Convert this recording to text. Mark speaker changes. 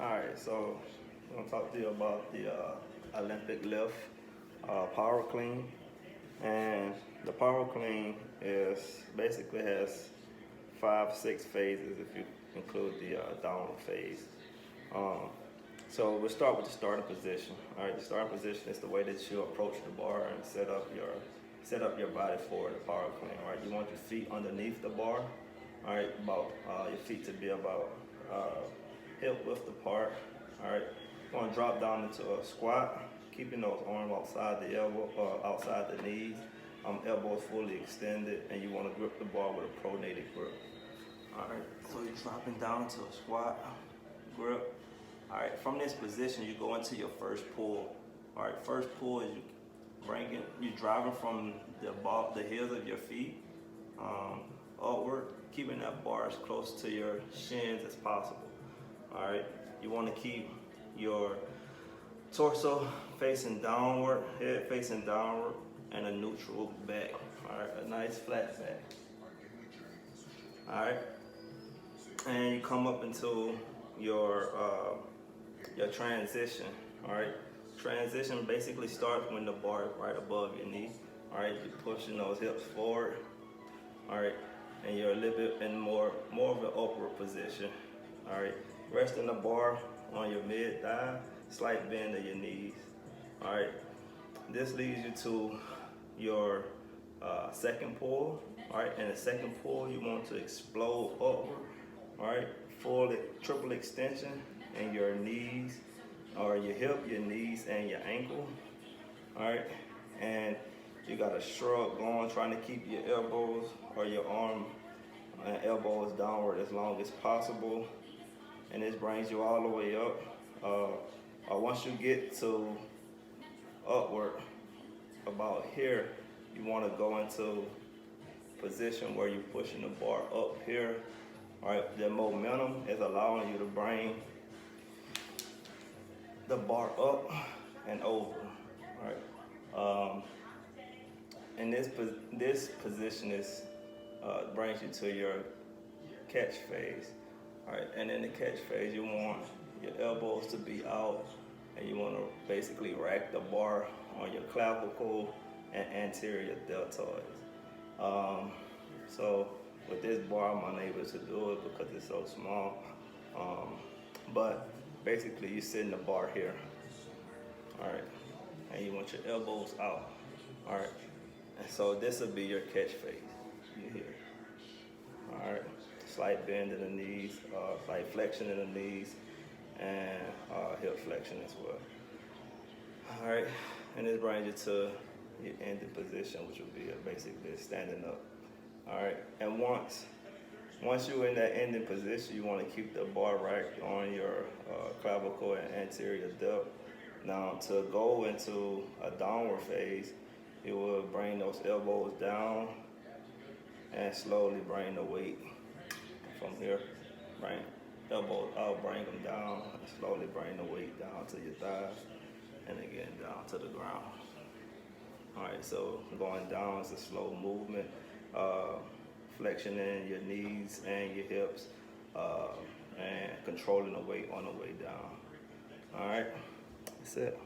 Speaker 1: Alright, so I'm gonna talk to you about the Olympic lift power clean. And the power clean is basically has 5, 6 phases if you include the downward phase. Um, so we'll start with the starting position. Alright, the starting position is the way that you approach the bar and set up your body for the power clean. Right, you want your feet underneath the bar. Alright, about your feet to be about hip width apart. Alright, you're going to drop down into a squat, keeping those arms outside the elbow, outside the knees, elbows fully extended, and you want to grip the bar with a pronated grip. Alright, so you're dropping down into a squat, grip. Alright, from this position, you go into your first pull. Alright, first pull is you're driving from the heels of your feet upward, keeping that bar as close to your shins as possible. Alright, you want to keep your torso facing downward, head facing downward, and a neutral back. Alright, a nice flat back. Alright, and you come up into your transition. Alright, transition basically starts when the bar is right above your knee. Alright, you're pushing those hips forward. Alright, and you're a little bit in more of an upward position. Alright, resting the bar on your mid thigh, slight bend of your knees. Alright, this leads you to your second pull. Alright, in the second pull, you want to explode upward. Alright, full triple extension in your knees, or your hip, your knees, and your ankle. Alright, and you got a shrug going, trying to keep your elbows or your arm and elbows downward as long as possible. And this brings you all the way up. Once you get to upward, about here, you want to go into position where you're pushing the bar up here. All right, the momentum is allowing you to bring the bar up and over. All right. And this position is brings you to your catch phase. All right, and in the catch phase, you want your elbows to be out, and you want to basically rack the bar on your clavicle and anterior deltoids. So with this bar, I'm unable to do it because it's so small. But basically, you're sitting the bar here. All right, and you want your elbows out. All right, and so this will be your catch phase. You here. All right, slight bend in the knees, slight flexion in the knees, and hip flexion as well. All right, and this brings you to your ending position, which will be basically standing up. All right, and once you're in that ending position, you want to keep the bar right on your clavicle and anterior delt. Now, to go into a downward phase, you will bring those elbows down and slowly bring the weight from here. Bring elbows out, bring them down, and slowly bring the weight down to your thighs, and again down to the ground. All right, so going down is a slow movement, flexion in your knees and your hips, and controlling the weight on the way down. All right, that's it.